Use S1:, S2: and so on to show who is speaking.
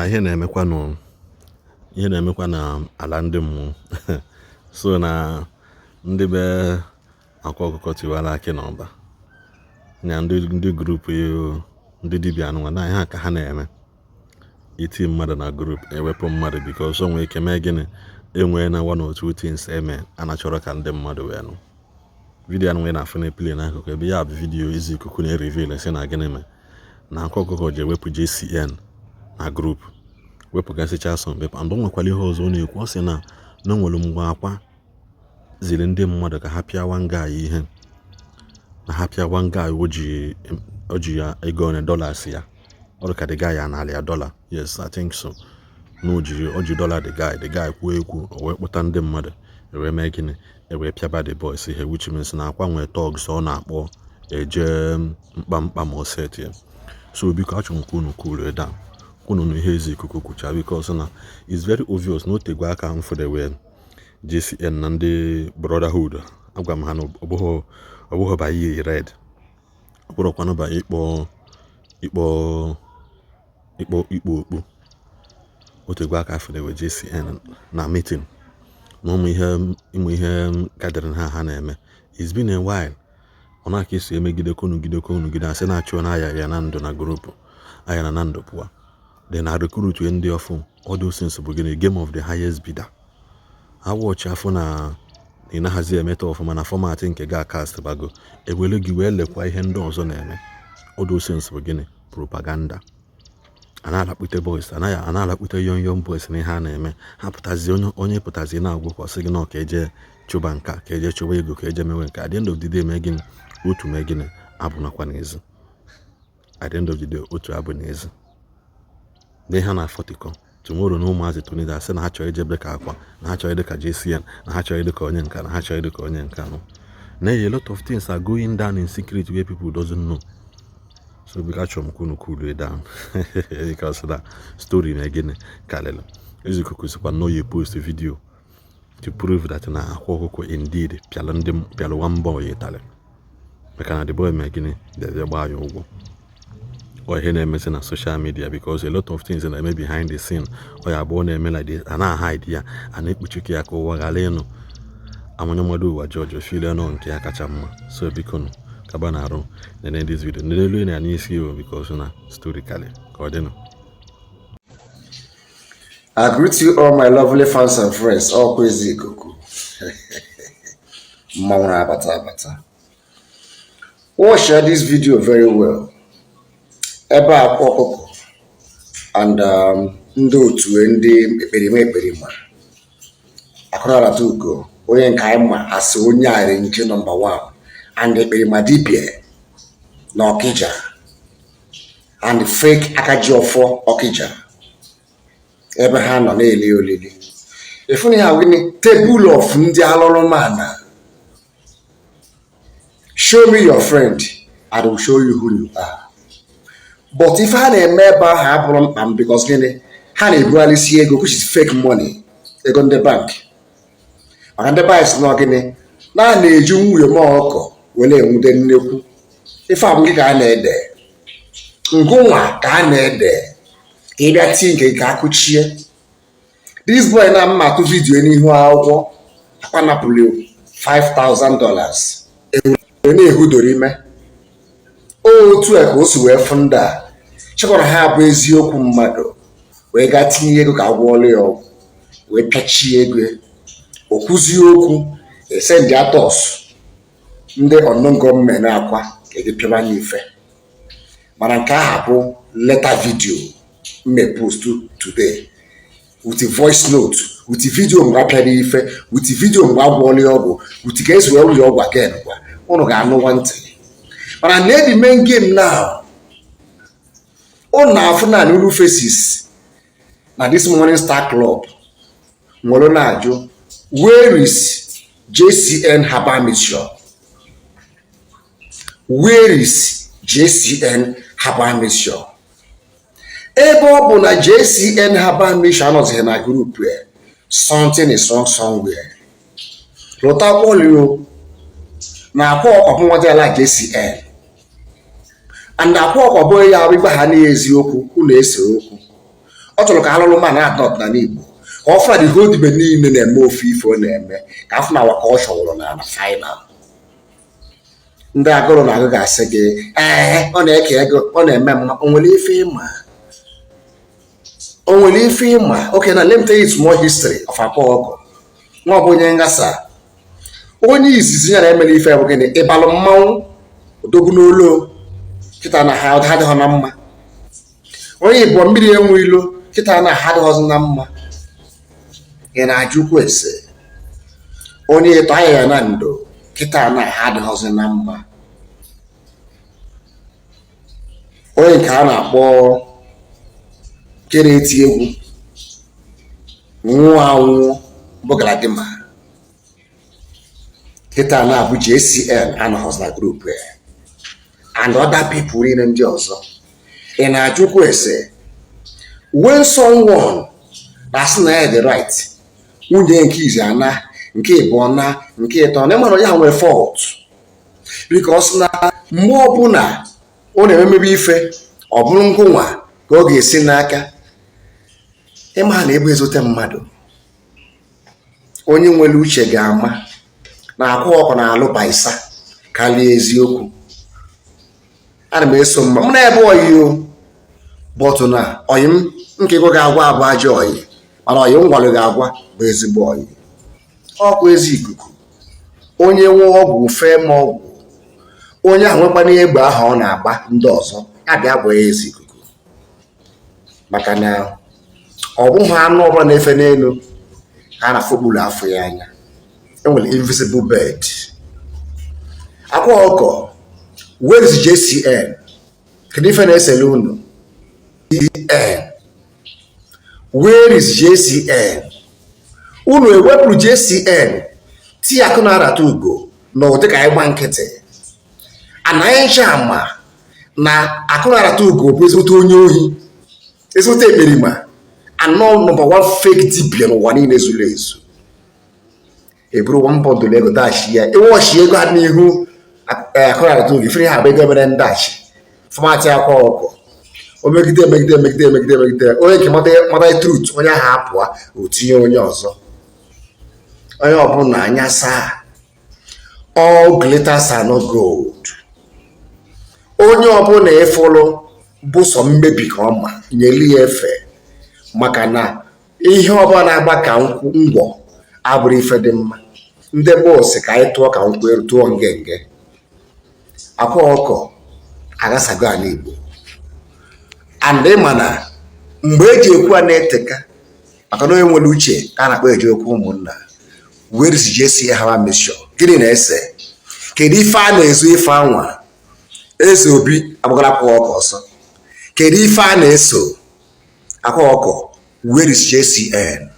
S1: ihe na-emekwa na ala ndị mmụọ so na ndị be Akwa Okuko Tiwaraki n'ọba na ndị grupu ndị dibịa anụnwa na ihe ka ha na-eme iti mmadụ na grupu ewepụ mmadụ because o nwere ike mee gịnị enwee na one or two things eme a na-achọrọ ka ndị mmadụ wee nụ vidiyo anụnwa na-afụ na play n'akụkụ ebe ya bụ vidiyo izi ikuku na-erivil si na gịnị mee na Akwa Okuko ji ewepụ JCN na grupu wepụgasịcha asọmpi and o nwekwara ihe ọzọ ọ na-ekwu ọ sị na nwere mgbe Akwa ziri ndị mmadụ ka ha pịawa nga ihe na ha pịawa nga o ji ya ego one dollars ya ọ ka the guy ya na ya dollar. Yes, I think so. No, o ji dollar the guy kwuo ekwu o wee kpụta ndị mmadụ ewee mee gịnị ewee pịaba the boys ihe which means na Akwa nwee thugs ọ na-akpọ eje mkpamkpa ma o set ya. So biko achọrọ m ka unu cool down kwunu ihe ezi ikuku kwucha because na it's very obvious na o tegwa aka mfụdewe JCN na ndị Brotherhood agwa m ha na ọbụghọ ba iyi red ọbụrụkwanụ ba ikpo okpu o tegwa aka afụdewe JCN na meeting na ụmụ ihe gathering ha na-eme. It's been a while ọ na-aka esi emegide konugide asị na-achụ na aya ya na ndụ na grupu aya na ndụ pụọ then na recruit ndị ọfụ all those things bụ gịnị game of the highest bidder. Ha watch afọ na ị na-ahazi emeta ọfụma na fọmatị nke ga-cast bago ewelu gị wee lekwa ihe ndị ọzọ na-eme all those things bụ gịnị propaganda. A na-alakpute boys a na-alakpute young boys na ihe a na-eme ha pụtazi onye pụtazi na-agwụkwasị gị na ka eje chụba nka ka eje chụba ego ka eje mewe nka at the end of the day mee gịnị otu mee gịnị abụ nakwa n'ezi at the end of the day otu abụ n'ezi na ha na fotikọ tomorrow na ụmụazị Tunisia sị na ha chọrọ ijebe ka Akwa na ha chọrọ ịdị ka JCN na ha chọrọ ịdị ka onye nka na ha chọrọ ịdị ka onye nka no na a lot of things are going down in secret where people doesn't know. So we got some cool down because that story again kalele as you could know you post a video to prove that na Akwa Okuko indeed pialo one boy Italian because the boy making the buy over or he name on social media because a lot of things that may behind the scene or you born a like this and I hide here and it puchuki ako wagaleno amonyomodu wa George feel no nke akachama so bikono Kabanaro, then in this video, I need you because na story kale.
S2: I greet you all my lovely fans and friends, all crazy kuku. Mauna bata. Oh, share this video very well. Eba Akwa Okuko and ndo tu endi perima. Akora tuko. Oye nkaima as onyare nje number 1. And the Perimadipie no Okija and the fake Akajiofo Okija. Abraham on Lily. If only have winning table of Ndialomana. Show me your friend, I will show you who you are. But if I had a member happen because then had a brally siego which is fake money, they go in the bank. And the buy is not getting now they do your more. Wele nwude nnekwu ife abụghị ka a na-ede ngụnwa ka a na-ede ịbịa ti nke ka akụchie this boy na mma atụ vidiyo n'ihu akwụkwọ akpanapụrụ $5,000 na-ehudoro ime otu a ka o si wee fụ ndị a chịkwara ha bụ eziokwu mmadụ wee gaa tinye ego ka agwọọlụ ya ọgwụ wee pịachie ego okwuzie okwu esendị atọs ndị unknown government Akwa ka e pịaba n'ife mana nke a bụ letter video me post today with a voice note with a video mgbe apịara ife with a video mgbe agwọọla ya ọgwụ with ka esi wee ya ọgwụ again gwa ụnụ ga-anụ nwantị mana na the main game now ụnụ na-afụ na new faces na this morning star club nwere na-ajụ where is JCN Herbal Mission? Where is JCN Herbal Mission? Ebe ọ bụ na JCN Herbal Mission anọghị na group where something is wrong somewhere. Lọta kwọlio na Akwa Okuko nwadịala JCN. And Akwa Okuko ya abịgba ha n'eziokwu unu ese okwu. ọ chọrọ ka alụlụ ma na-adọt na n'Igbo ka ọ fụra dị hodibe niile na-eme ofe ife ọ na-eme ka afọ na awa ka ọ chọwụrụ na final. Ndị agụrụ na agụ ga-asị gị ọ na-eke ego, ọ na-eme mma, o nwere ife ịma. Okay, na let me tell you small history of Akwa Okuko. Nwa bụ onye ngasa, onye izizi ya na-emere ife bụ gịnị? Ịbalụ mmanwụ odogwu n'olu kịta na ha adịghị na mma. Onye Igbo mmiri enwe ilo kịta na ha adịghịzi na mma. Ị na-ajụkwa ese onye ịtọ anya ya na ndo kịta na ha adịghịzi na mma. Onye nke a na-akpọ kere eti egwu nwụọ anwụ bụ Galadima kịta na-abụ JCN anọghịzi na grupu and other people niile ndị ọzọ. Ị na-ajụkwa ese when someone na-asị na ya dị right, nwunye nke izi ana, nke ịbụọ na, nke ịtọ na ịmara ya nwere fault because na mgbe ọbụla ọ na-emebe ife ọ bụrụ ngụnwa ka ọ ga-esi n'aka. Ịma na ebe ezote mmadụ onye nwere uche ga-ama na Akwa Okuko na-alụ baisa karịa eziokwu. Ana m eso mma m na ebe oyi o bọtụ na oyi m nke ego ga-agwa abụ ajọ oyi, mana oyi m gwalụ ga-agwa bụ ezigbo oyi. Ọkụ ezi ikuku, onye nwe ọgwụ fee ma ọgwụ, onye ahụ nwekwana egbe ahụ ọ na-agba ndị ọzọ abịa bụ ezi ikuku, maka na ọ bụghị anụ ọbụla na-efe n'elu ka a na-afọgburu afọ ya anya. Enwere invisible bird. Akwa Okuko, where is JCN? Kedu ife na-esele unu? JCN. Where is JCN? Unu ewepụrụ JCN ti akụ na-arata ugo na ụdị ka ịgba nkịtị. Anaghị nche ama na akụ na-arata ugo bụ ezigbote onye ohi, ezigbote ekperima, anọ number one fake dibia n'ụwa niile zuru ezu. Eburu mbọndụ ego dashi ya ịwọchi ego ha n'ihu akụ na-arata ugo ifere ha bụ ego mere ndachi fọmatị Akwa Okuko. O megide onye nke mata truth, onye ahụ apụa o tinye onye ọzọ. Onye ọbụla anya saa, all glitters are not gold. Onye ọbụla ịfụlụ bụ sọ mmebi ka ọma nyeli ya efe, maka na ihe ọbụla na-agba ka ngwọ abụrụ ife dị mma. Ndị bọọsụ ka anyị tụọ ka nkwụ tụọ ngenge. Akwa Okuko agasago ala Igbo and ịma na mgbe eji ekwu a na-eteka maka na onye nwere uche ka a na-akpọ eji okwu ụmụnna. Where is JCN ha mission? Gịnị na-ese? Kedu ife a na-ezo ife anwa? Eze Obi agbagara Akwa Okuko ọsọ. Kedu ife a na-eso? Akwa Okuko, where is JCN?